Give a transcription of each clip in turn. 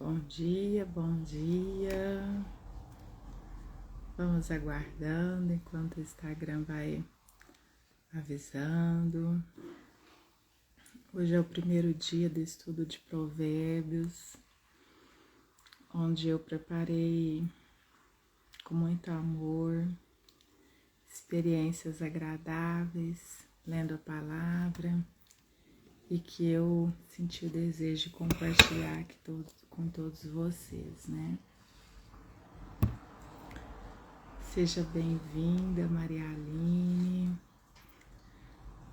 Bom dia, bom dia. Vamos aguardando enquanto o Instagram vai avisando. Hoje é o primeiro dia do estudo de Provérbios, onde eu preparei com muito amor experiências agradáveis, lendo a palavra, e que eu senti o desejo de compartilhar aqui com todos vocês, né? Seja bem-vinda, Maria Aline.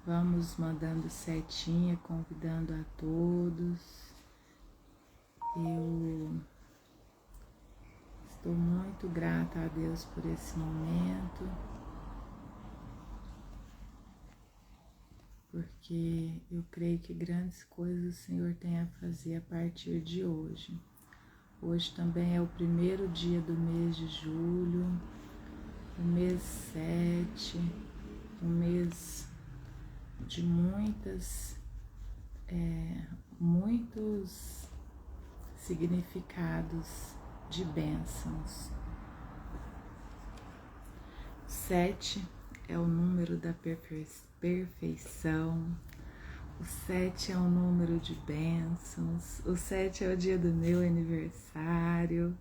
Vamos mandando setinha, convidando a todos. Eu estou muito grata a Deus por esse momento, porque eu creio que grandes coisas o Senhor tem a fazer a partir de hoje. Hoje também é o primeiro dia do mês de julho, o mês 7, um mês de muitos significados de bênçãos. 7 é o número da perfeição, o 7 é o número de bênçãos, o 7 é o dia do meu aniversário.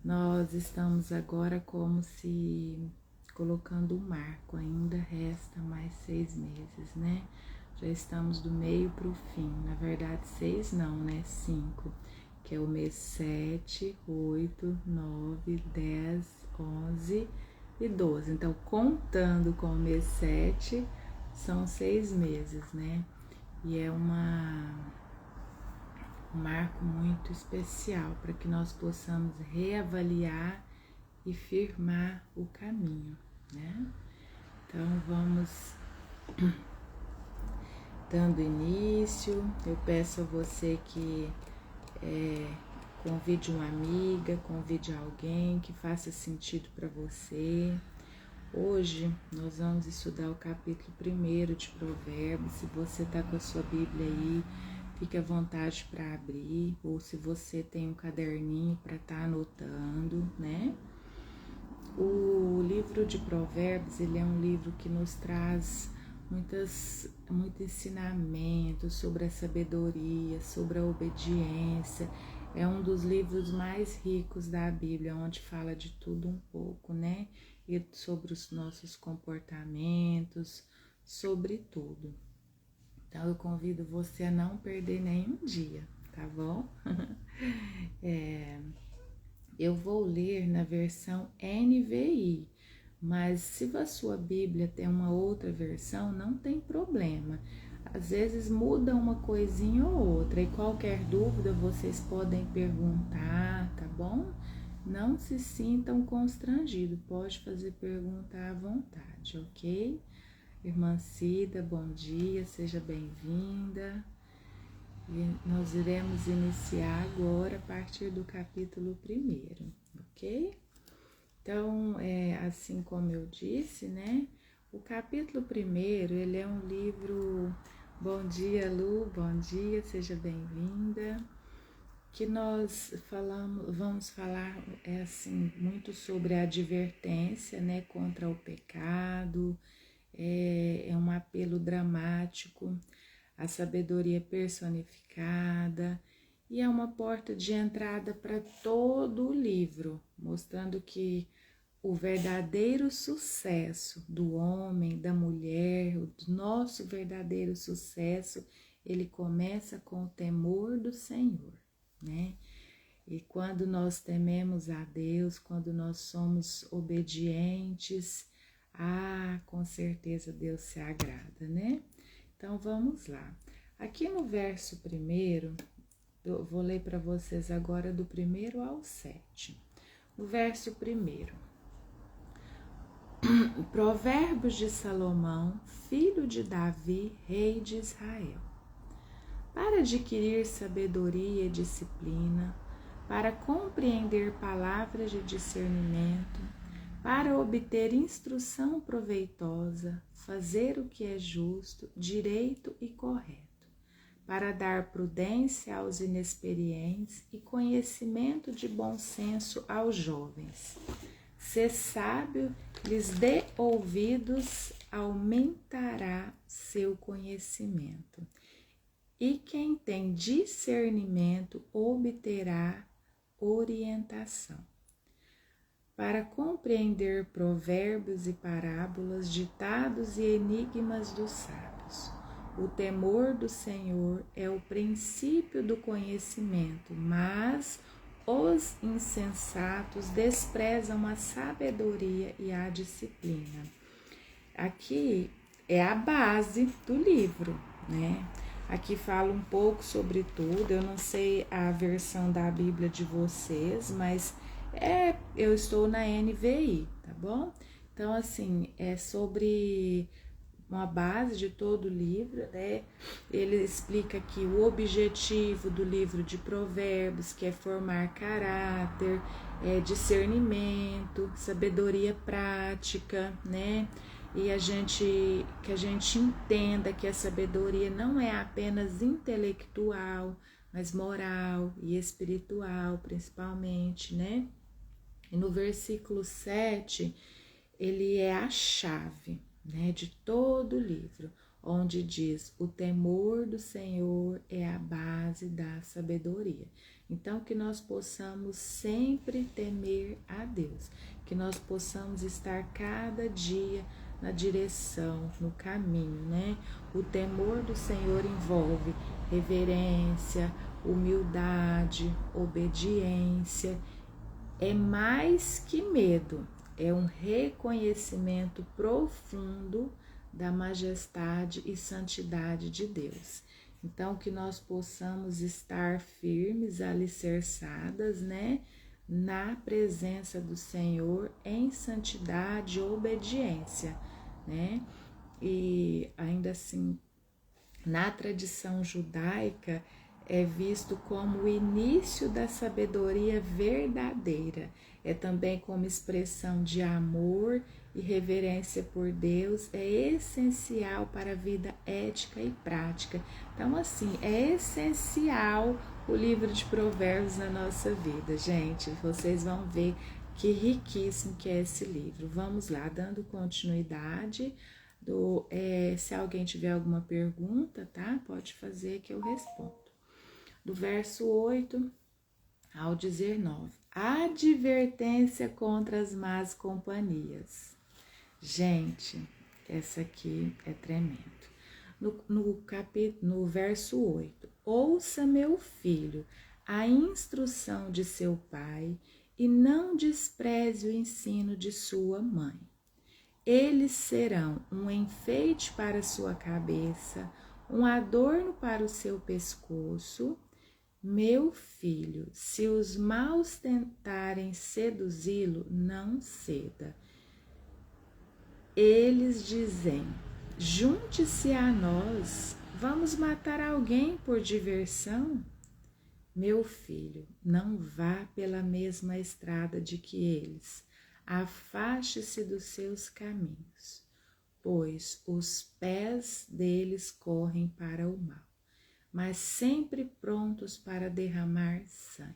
Nós estamos agora como se colocando um marco, ainda resta mais 6 meses, né? Já estamos do meio para o fim, na verdade 6 não, né? 5, que é o mês 7, 8, 9, 10, 11 e 12. Então, contando com o mês 7, são 6 meses, né? E é um marco muito especial para que nós possamos reavaliar e firmar o caminho, né? Então vamos dando início. Eu peço a você que convide uma amiga, convide alguém que faça sentido para você. Hoje nós vamos estudar o capítulo 1 de Provérbios. Se você está com a sua Bíblia aí, fique à vontade para abrir, ou se você tem um caderninho para estar anotando, né? O livro de Provérbios, ele é um livro que nos traz muito ensinamento sobre a sabedoria, sobre a obediência. É um dos livros mais ricos da Bíblia, onde fala de tudo um pouco, né? E sobre os nossos comportamentos, sobre tudo. Então eu convido você a não perder nenhum dia, tá bom? Eu vou ler na versão NVI, mas se a sua Bíblia tem uma outra versão, não tem problema. Às vezes muda uma coisinha ou outra, e qualquer dúvida vocês podem perguntar, tá bom? Não se sintam constrangidos, pode fazer pergunta à vontade, ok? Irmã Cida, bom dia, seja bem-vinda. E nós iremos iniciar agora a partir do capítulo 1, ok? Então, assim como eu disse, né? O capítulo 1, ele é um livro... Bom dia, Lu, bom dia, seja bem-vinda. Que nós vamos falar muito sobre a advertência, né, contra o pecado. É um apelo dramático, a sabedoria personificada, e é uma porta de entrada para todo o livro, mostrando que o verdadeiro sucesso do homem, da mulher, o nosso verdadeiro sucesso, ele começa com o temor do Senhor, né? E quando nós tememos a Deus, quando nós somos obedientes, com certeza Deus se agrada, né? Então vamos lá. Aqui no verso 1, eu vou ler para vocês agora do 1 ao 7. No verso 1, Provérbios de Salomão, filho de Davi, rei de Israel. Para adquirir sabedoria e disciplina, para compreender palavras de discernimento, para obter instrução proveitosa, fazer o que é justo, direito e correto, para dar prudência aos inexperientes e conhecimento de bom senso aos jovens. Ser sábio, lhes dê ouvidos, aumentará seu conhecimento. E quem tem discernimento obterá orientação. Para compreender provérbios e parábolas, ditados e enigmas dos sábios. O temor do Senhor é o princípio do conhecimento, mas os insensatos desprezam a sabedoria e a disciplina. Aqui é a base do livro, né? Aqui fala um pouco sobre tudo. Eu não sei a versão da Bíblia de vocês, mas eu estou na NVI, tá bom? Então, assim, é sobre uma base de todo o livro, né? Ele explica aqui o objetivo do livro de Provérbios, que é formar caráter, discernimento, sabedoria prática, né? E que a gente entenda que a sabedoria não é apenas intelectual, mas moral e espiritual, principalmente, né? E no versículo 7, ele é a chave, né, de todo o livro, onde diz: o temor do Senhor é a base da sabedoria. Então, que nós possamos sempre temer a Deus, que nós possamos estar cada dia na direção, no caminho, né? O temor do Senhor envolve reverência, humildade, obediência. É mais que medo, é um reconhecimento profundo da majestade e santidade de Deus. Então, que nós possamos estar firmes, alicerçadas, né, na presença do Senhor, em santidade e obediência, né? E ainda assim, na tradição judaica, é visto como o início da sabedoria verdadeira. É também como expressão de amor e reverência por Deus, é essencial para a vida ética e prática. Então, assim, é essencial o livro de Provérbios na nossa vida, gente. Vocês vão ver que riquíssimo que é esse livro. Vamos lá, dando continuidade. Se alguém tiver alguma pergunta, tá? Pode fazer que eu respondo. Do verso 8 ao 19. Advertência contra as más companhias. Gente, essa aqui é tremendo. No verso 8. Ouça, meu filho, a instrução de seu pai e não despreze o ensino de sua mãe. Eles serão um enfeite para sua cabeça, um adorno para o seu pescoço. Meu filho, se os maus tentarem seduzi-lo, não ceda. Eles dizem: junte-se a nós, vamos matar alguém por diversão. Meu filho, não vá pela mesma estrada de que eles. Afaste-se dos seus caminhos, pois os pés deles correm para o mal, mas sempre prontos para derramar sangue.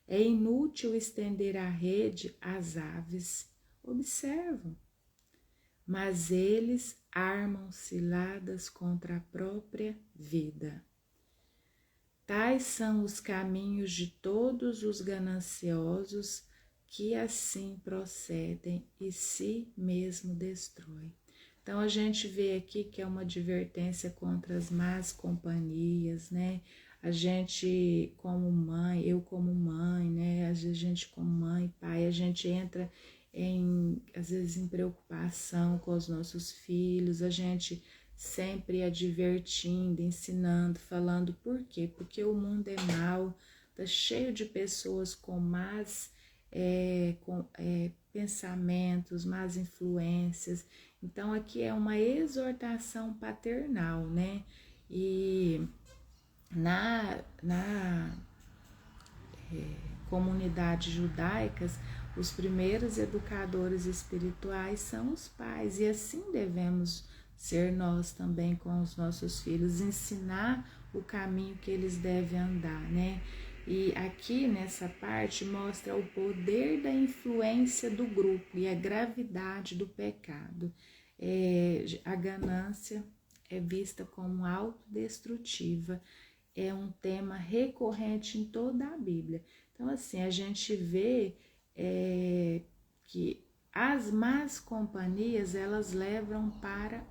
É inútil estender a rede às aves, observam, mas eles armam ciladas contra a própria vida. Tais são os caminhos de todos os gananciosos que assim procedem e si mesmo destroem. Então, a gente vê aqui que é uma advertência contra as más companhias, né? A gente como mãe, eu como mãe, né? Às vezes a gente como mãe, pai, a gente entra às vezes em preocupação com os nossos filhos, a gente sempre advertindo, ensinando, falando por quê? Porque o mundo é mau, tá cheio de pessoas com más pensamentos, más influências. Então, aqui é uma exortação paternal, né? E na comunidade judaicas, os primeiros educadores espirituais são os pais, e assim devemos ser nós também com os nossos filhos, ensinar o caminho que eles devem andar, né? E aqui nessa parte mostra o poder da influência do grupo e a gravidade do pecado. A ganância é vista como autodestrutiva, é um tema recorrente em toda a Bíblia. Então, assim, a gente vê que as más companhias, elas levam para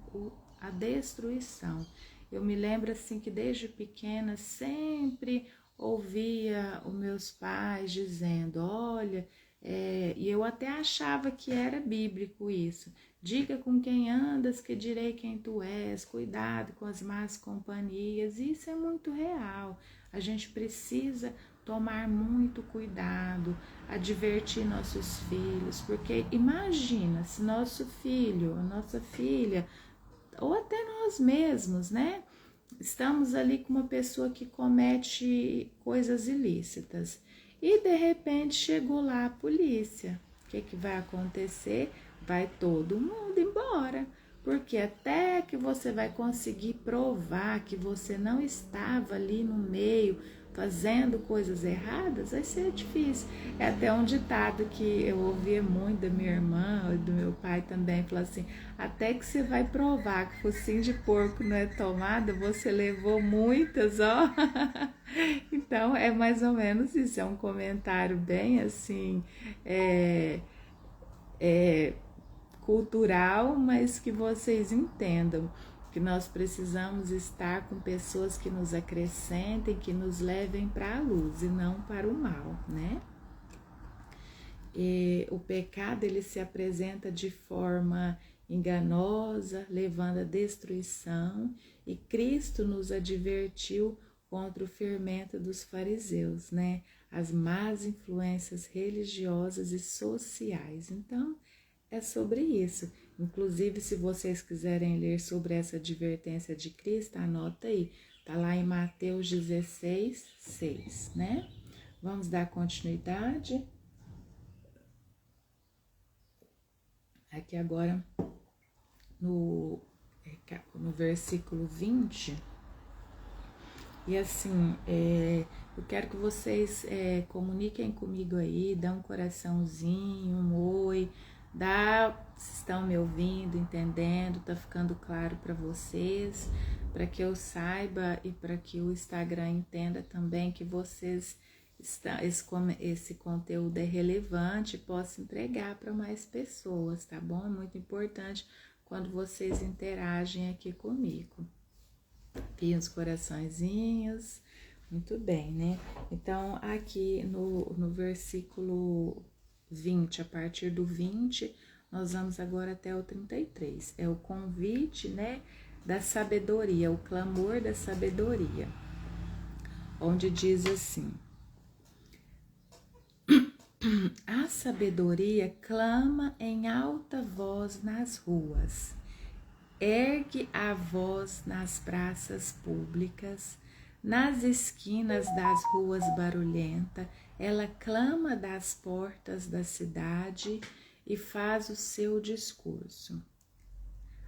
a destruição. Eu me lembro, assim, que desde pequena sempre ouvia os meus pais dizendo, olha, e eu até achava que era bíblico isso, diga com quem andas que direi quem tu és, cuidado com as más companhias, isso é muito real, a gente precisa tomar muito cuidado, advertir nossos filhos, porque imagina se nosso filho, a nossa filha, ou até nós mesmos, né? Estamos ali com uma pessoa que comete coisas ilícitas e de repente chegou lá a polícia. O que vai acontecer? Vai todo mundo embora, porque até que você vai conseguir provar que você não estava ali no meio fazendo coisas erradas, vai ser difícil. É até um ditado que eu ouvia muito da minha irmã e do meu pai também, falou assim, até que você vai provar que focinho de porco não é tomada, você levou muitas, ó. Então, é mais ou menos isso, é um comentário bem assim, cultural, mas que vocês entendam que nós precisamos estar com pessoas que nos acrescentem, que nos levem para a luz e não para o mal, né? E o pecado, ele se apresenta de forma enganosa, levando à destruição, e Cristo nos advertiu contra o fermento dos fariseus, né? As más influências religiosas e sociais. Então, é sobre isso. Inclusive, se vocês quiserem ler sobre essa advertência de Cristo, anota aí. Tá lá em Mateus 16, 6, né? Vamos dar continuidade. Aqui agora, no versículo 20. E assim, eu quero que vocês comuniquem comigo aí, dá um coraçãozinho, um oi, se estão me ouvindo, entendendo, tá ficando claro para vocês, para que eu saiba e para que o Instagram entenda também que vocês esse conteúdo é relevante e possa entregar para mais pessoas, tá bom? É muito importante quando vocês interagem aqui comigo. Vi os coraçõezinhos, muito bem, né? Então, aqui no versículo 20, a partir do 20, nós vamos agora até o 33. É o convite, né, da sabedoria, o clamor da sabedoria, onde diz assim: a sabedoria clama em alta voz nas ruas, ergue a voz nas praças públicas, nas esquinas das ruas barulhentas, ela clama das portas da cidade e faz o seu discurso.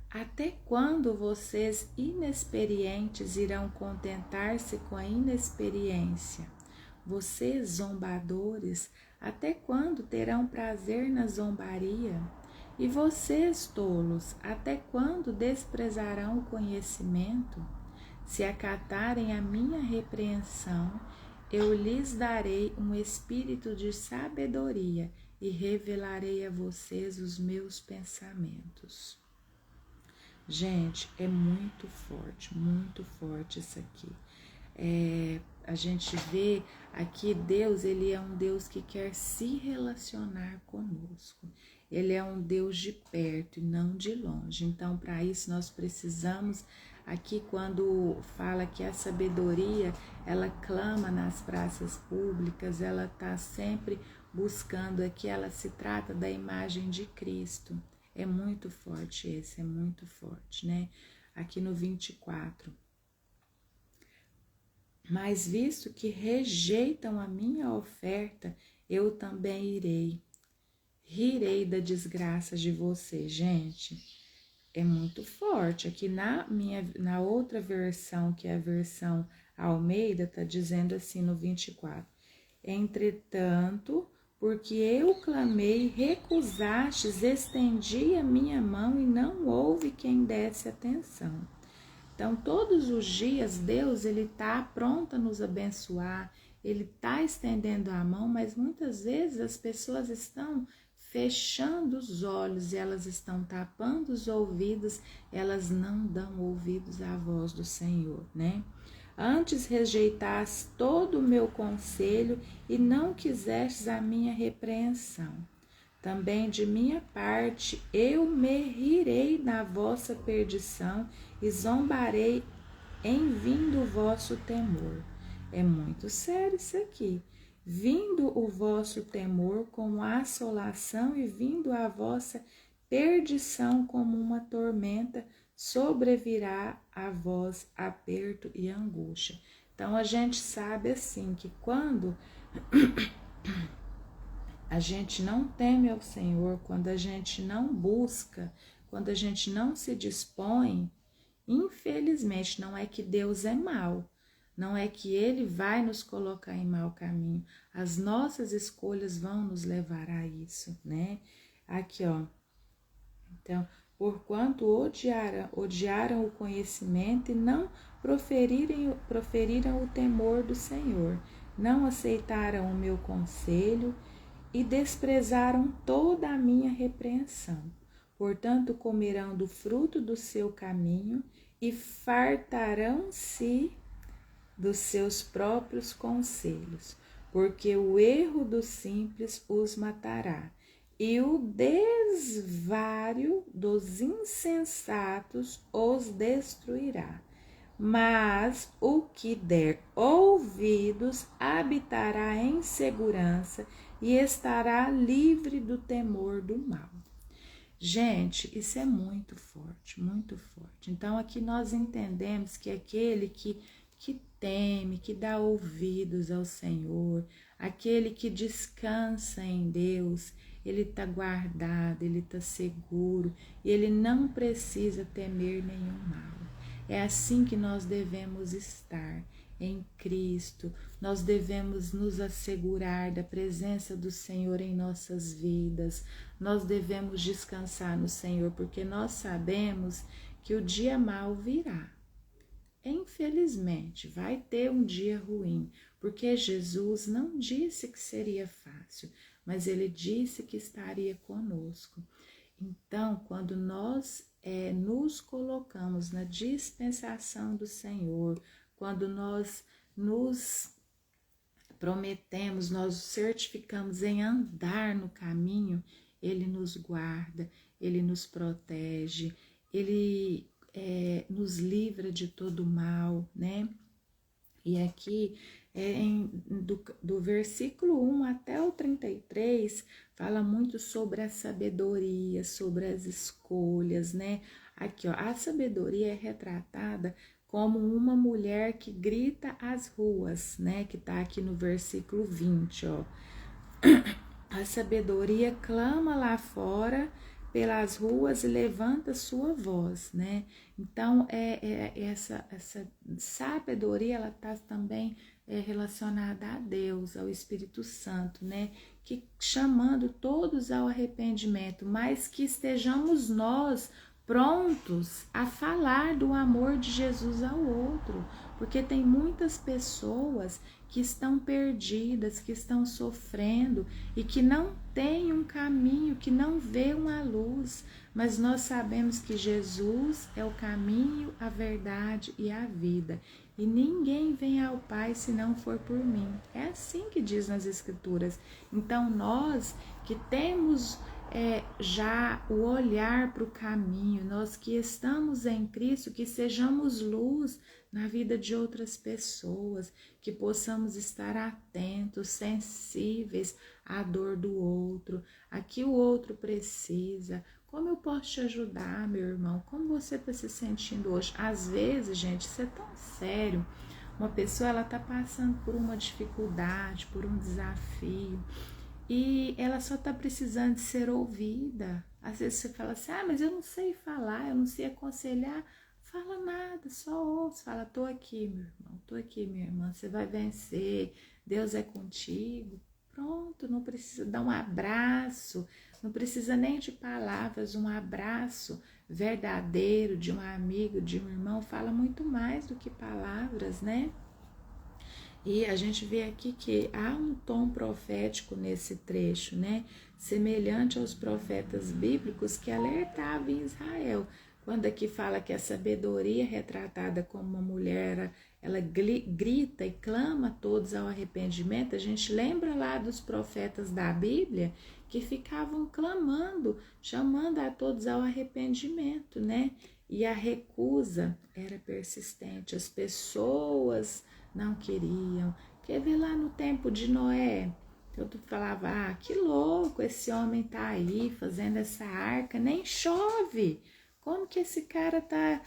Até quando vocês inexperientes irão contentar-se com a inexperiência? Vocês zombadores, até quando terão prazer na zombaria? E vocês, tolos, até quando desprezarão o conhecimento? Se acatarem a minha repreensão, eu lhes darei um espírito de sabedoria e revelarei a vocês os meus pensamentos. Gente, é muito forte isso aqui. A gente vê aqui Deus, ele é um Deus que quer se relacionar conosco. Ele é um Deus de perto e não de longe. Então, para isso, nós precisamos, aqui quando fala que a sabedoria, ela clama nas praças públicas, ela está sempre buscando aqui, ela se trata da imagem de Cristo. É muito forte esse, é muito forte, né? Aqui no 24. Mas visto que rejeitam a minha oferta, eu também irei. Rirei da desgraça de você, gente. É muito forte. Aqui na outra versão, que é a versão A Almeida está dizendo assim no 24. Entretanto, porque eu clamei, recusastes, estendi a minha mão e não houve quem desse atenção. Então, todos os dias, Deus, ele está pronto a nos abençoar, ele está estendendo a mão, mas muitas vezes as pessoas estão fechando os olhos e elas estão tapando os ouvidos, elas não dão ouvidos à voz do Senhor, né? Antes rejeitaste todo o meu conselho e não quisestes a minha repreensão. Também de minha parte eu me rirei na vossa perdição e zombarei em vindo o vosso temor. É muito sério isso aqui. Vindo o vosso temor como assolação e vindo a vossa perdição como uma tormenta, sobrevirá a vós aperto e angústia. Então a gente sabe assim que quando a gente não teme ao Senhor, quando a gente não busca, quando a gente não se dispõe, infelizmente não é que Deus é mau, não é que Ele vai nos colocar em mau caminho, as nossas escolhas vão nos levar a isso, né? Aqui, ó, então, porquanto odiaram o conhecimento e não proferiram o temor do Senhor, não aceitaram o meu conselho e desprezaram toda a minha repreensão. Portanto, comerão do fruto do seu caminho e fartarão-se dos seus próprios conselhos, porque o erro dos simples os matará, e o desvário dos insensatos os destruirá. Mas o que der ouvidos habitará em segurança e estará livre do temor do mal. Gente, isso é muito forte, muito forte. Então aqui nós entendemos que aquele que teme, que dá ouvidos ao Senhor, aquele que descansa em Deus, ele está guardado, ele está seguro e ele não precisa temer nenhum mal. É assim que nós devemos estar em Cristo. Nós devemos nos assegurar da presença do Senhor em nossas vidas. Nós devemos descansar no Senhor, porque nós sabemos que o dia mau virá. Infelizmente, vai ter um dia ruim, porque Jesus não disse que seria fácil, mas ele disse que estaria conosco. Então, quando nós nos colocamos na dispensação do Senhor, quando nós nos prometemos, nós certificamos em andar no caminho, ele nos guarda, ele nos protege, ele nos livra de todo mal, né? E aqui, do versículo 1 até o 33, fala muito sobre a sabedoria, sobre as escolhas, né? Aqui, ó, a sabedoria é retratada como uma mulher que grita às ruas, né? Que tá aqui no versículo 20, ó. A sabedoria clama lá fora pelas ruas e levanta sua voz, né? Então, essa sabedoria, ela está também relacionada a Deus, ao Espírito Santo, né? Que chamando todos ao arrependimento, mas que estejamos nós prontos a falar do amor de Jesus ao outro, porque tem muitas pessoas que estão perdidas, que estão sofrendo e que não têm um caminho, que não vê uma luz, mas nós sabemos que Jesus é o caminho, a verdade e a vida, e ninguém vem ao Pai se não for por mim. É assim que diz nas Escrituras. Então nós que temos já o olhar para o caminho, nós que estamos em Cristo, que sejamos luz na vida de outras pessoas, que possamos estar atentos, sensíveis à dor do outro, a que o outro precisa. Como eu posso te ajudar, meu irmão? Como você está se sentindo hoje? Às vezes, gente, isso é tão sério. Uma pessoa, ela está passando por uma dificuldade, por um desafio, e ela só está precisando de ser ouvida. Às vezes você fala assim, mas eu não sei falar, eu não sei aconselhar. fala nada, só ouve, fala, tô aqui, meu irmão, tô aqui, minha irmã, você vai vencer, Deus é contigo. Pronto, não precisa dar um abraço, não precisa nem de palavras, um abraço verdadeiro de um amigo, de um irmão, fala muito mais do que palavras, né? E a gente vê aqui que há um tom profético nesse trecho, né? Semelhante aos profetas bíblicos que alertavam em Israel. Quando aqui fala que a sabedoria retratada como uma mulher, ela grita e clama a todos ao arrependimento, a gente lembra lá dos profetas da Bíblia que ficavam clamando, chamando a todos ao arrependimento, né? E a recusa era persistente, as pessoas não queriam. Quer ver lá no tempo de Noé? Eu falava, que louco, esse homem tá aí fazendo essa arca, nem chove. Como que esse cara tá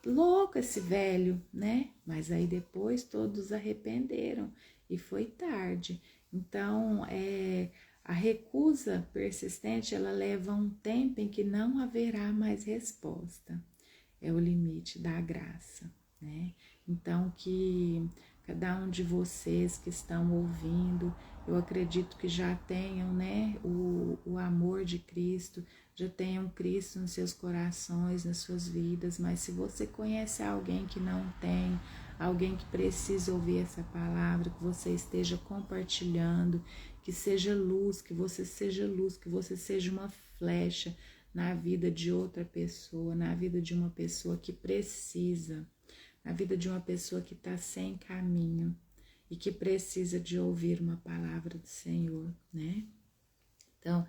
louco, esse velho, né? Mas aí depois todos arrependeram e foi tarde. Então, a recusa persistente, ela leva um tempo em que não haverá mais resposta. É o limite da graça, né? Então, que cada um de vocês que estão ouvindo, eu acredito que já tenham, né, o amor de Cristo, já tenham Cristo nos seus corações, nas suas vidas, mas se você conhece alguém que não tem, alguém que precisa ouvir essa palavra, que você esteja compartilhando, que seja luz, que você seja luz, que você seja uma flecha na vida de outra pessoa, na vida de uma pessoa que precisa, na vida de uma pessoa que está sem caminho e que precisa de ouvir uma palavra do Senhor, né? Então,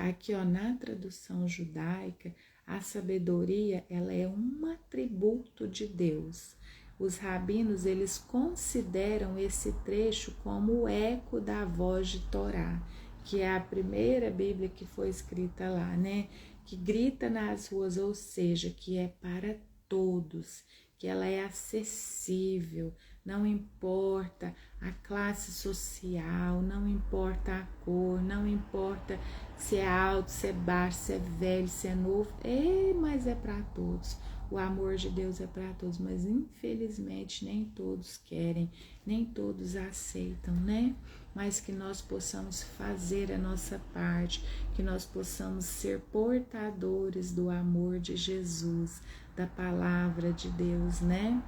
aqui ó, na tradução judaica, a sabedoria, ela é um atributo de Deus. Os rabinos, eles consideram esse trecho como o eco da voz de Torá, que é a primeira Bíblia que foi escrita lá, né? Que grita nas ruas, ou seja, que é para todos, que ela é acessível, não importa a classe social, não importa a cor, não importa se é alto, se é baixo, se é velho, se é novo, mas é para todos. O amor de Deus é para todos, mas infelizmente nem todos querem, nem todos aceitam, né? Mas que nós possamos fazer a nossa parte, que nós possamos ser portadores do amor de Jesus, da palavra de Deus, né?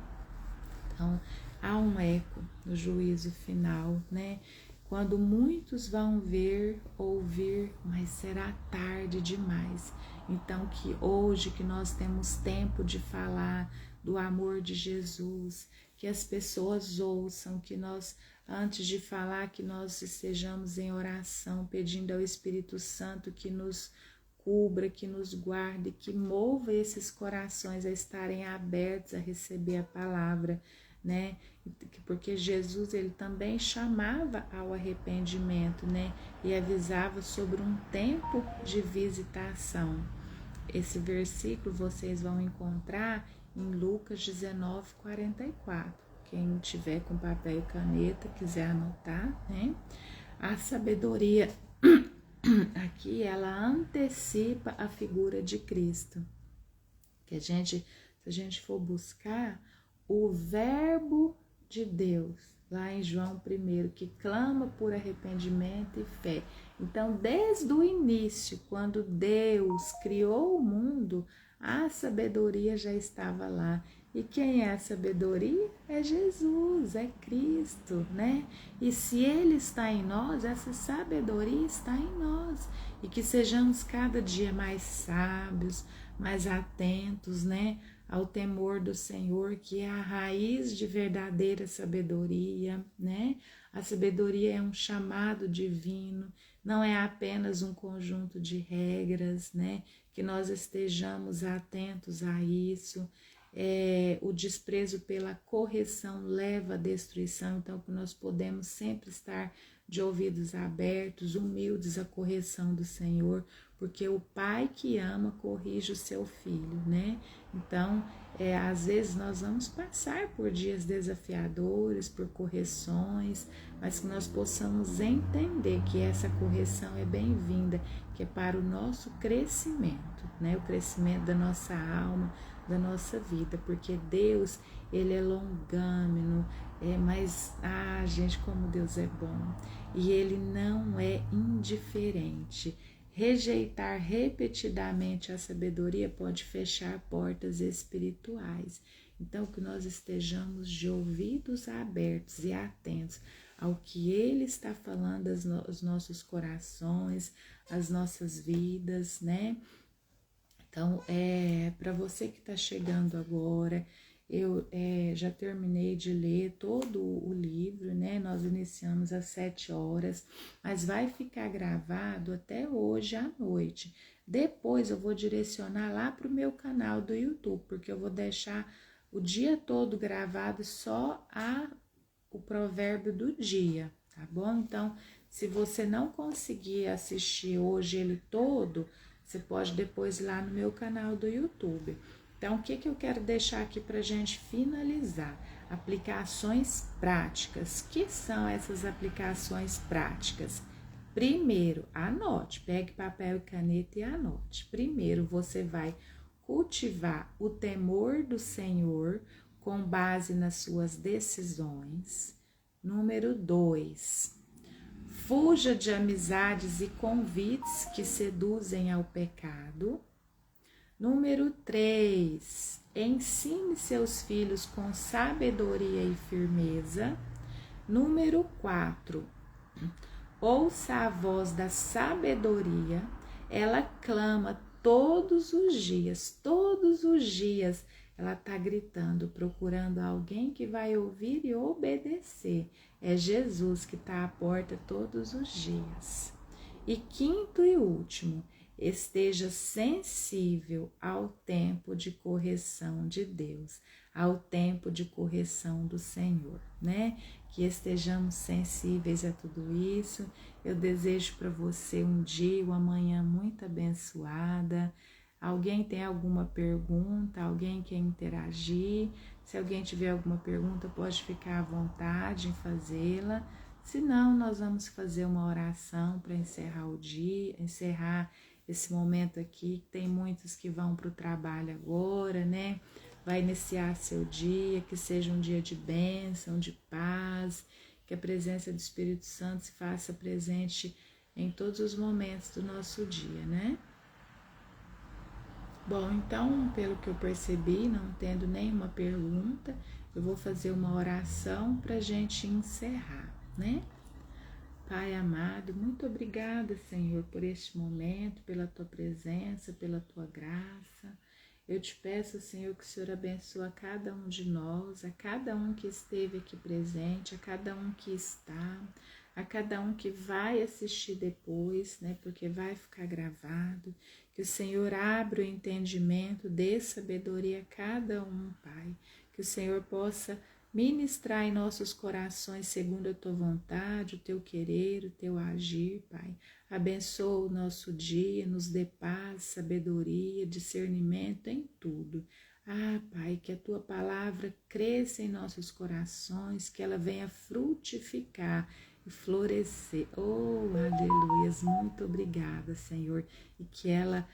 Então, há um eco no juízo final, né? Quando muitos vão ver, ouvir, mas será tarde demais. Então, que hoje que nós temos tempo de falar do amor de Jesus, que as pessoas ouçam, que nós, antes de falar, que nós estejamos em oração, pedindo ao Espírito Santo que nos cubra, que nos guarde, que mova esses corações a estarem abertos a receber a palavra, né? Porque Jesus, ele também chamava ao arrependimento, né? E avisava sobre um tempo de visitação. Esse versículo vocês vão encontrar em Lucas 19:44. Quem tiver com papel e caneta, quiser anotar, né? A sabedoria aqui, ela antecipa a figura de Cristo. Que se a gente for buscar o verbo de Deus, lá em João 1, que clama por arrependimento e fé. Então, desde o início, quando Deus criou o mundo, a sabedoria já estava lá. E quem é a sabedoria? É Jesus, é Cristo, né? E se Ele está em nós, essa sabedoria está em nós. E que sejamos cada dia mais sábios, mais atentos, né? Ao temor do Senhor, que é a raiz de verdadeira sabedoria, né? A sabedoria é um chamado divino, não é apenas um conjunto de regras, né? Que nós estejamos atentos a isso. O desprezo pela correção leva à destruição, então que nós podemos sempre estar de ouvidos abertos, humildes à correção do Senhor, porque o pai que ama corrige o seu filho, né? Então, às vezes nós vamos passar por dias desafiadores, por correções, mas que nós possamos entender que essa correção é bem-vinda, que é para o nosso crescimento, né? O crescimento da nossa alma, da nossa vida, porque Deus, Ele é longâmino, mas, gente, como Deus é bom, e Ele não é indiferente. Rejeitar repetidamente a sabedoria pode fechar portas espirituais. Então, que nós estejamos de ouvidos abertos e atentos ao que Ele está falando aos nossos corações, às nossas vidas, né? Então, para você que está chegando agora, eu já terminei de ler todo o livro, né? Nós iniciamos às 7 horas, mas vai ficar gravado até hoje à noite. Depois eu vou direcionar lá para o meu canal do YouTube, porque eu vou deixar o dia todo gravado só o provérbio do dia, tá bom? Então, se você não conseguir assistir hoje ele todo, você pode depois ir lá no meu canal do YouTube. Então, o que eu quero deixar aqui para a gente finalizar? Aplicações práticas. Que são essas aplicações práticas? Primeiro, anote, pegue papel e caneta e anote. Primeiro, você vai cultivar o temor do Senhor com base nas suas decisões. Número 2, fuja de amizades e convites que seduzem ao pecado. Número 3, ensine seus filhos com sabedoria e firmeza. Número 4, ouça a voz da sabedoria, ela clama todos os dias ela está gritando, procurando alguém que vai ouvir e obedecer. É Jesus que está à porta todos os dias. E quinto e último, esteja sensível ao tempo de correção de Deus, ao tempo de correção do Senhor, né? Que estejamos sensíveis a tudo isso. Eu desejo para você um dia, uma manhã muito abençoada. Alguém tem alguma pergunta? Alguém quer interagir? Se alguém tiver alguma pergunta, pode ficar à vontade em fazê-la. Se não, nós vamos fazer uma oração para encerrar o dia, encerrar esse momento aqui. Tem muitos que vão para o trabalho agora, né? Vai iniciar seu dia, que seja um dia de bênção, de paz, que a presença do Espírito Santo se faça presente em todos os momentos do nosso dia, né? Bom, então, pelo que eu percebi, não tendo nenhuma pergunta, eu vou fazer uma oração para a gente encerrar, né? Pai amado, muito obrigada, Senhor, por este momento, pela Tua presença, pela Tua graça. Eu te peço, Senhor, que o Senhor abençoe a cada um de nós, a cada um que esteve aqui presente, a cada um que está, a cada um que vai assistir depois, né, porque vai ficar gravado. Que o Senhor abra o entendimento, dê sabedoria a cada um, Pai. Que o Senhor possa ministrar em nossos corações segundo a Tua vontade, o Teu querer, o Teu agir, Pai. Abençoa o nosso dia, nos dê paz, sabedoria, discernimento em tudo. Pai, que a Tua palavra cresça em nossos corações, que ela venha frutificar e florescer. Oh, aleluias, muito obrigada, Senhor, e que ela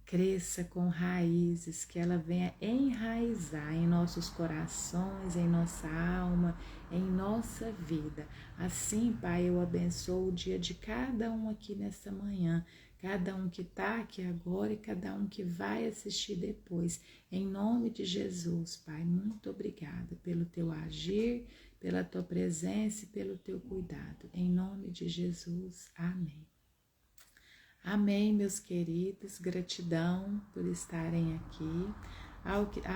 cresça com raízes, que ela venha enraizar em nossos corações, em nossa alma, em nossa vida. Assim, Pai, eu abençoo o dia de cada um aqui nesta manhã, cada um que está aqui agora e cada um que vai assistir depois. Em nome de Jesus, Pai, muito obrigada pelo Teu agir, pela Tua presença e pelo Teu cuidado. Em nome de Jesus, amém. Amém, meus queridos, gratidão por estarem aqui.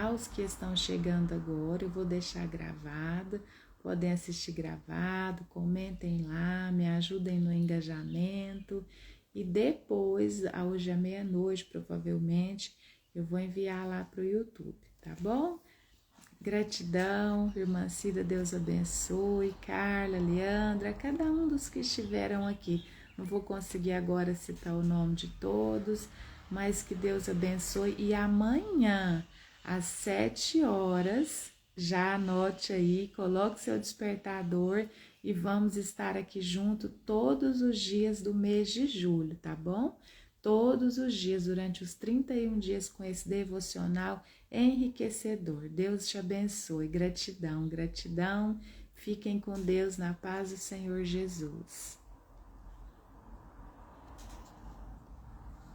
Aos que estão chegando agora, eu vou deixar gravado, podem assistir gravado, comentem lá, me ajudem no engajamento. E depois, hoje à meia-noite, provavelmente, eu vou enviar lá para o YouTube, tá bom? Gratidão, irmã Cida, Deus abençoe, Carla, Leandra, cada um dos que estiveram aqui. Não vou conseguir agora citar o nome de todos, mas que Deus abençoe. E amanhã, às 7 horas, já anote aí, coloque seu despertador e vamos estar aqui junto todos os dias do mês de julho, tá bom? todos os dias, durante os 31 dias com esse devocional enriquecedor. Deus te abençoe. Gratidão, gratidão. Fiquem com Deus na paz do Senhor Jesus.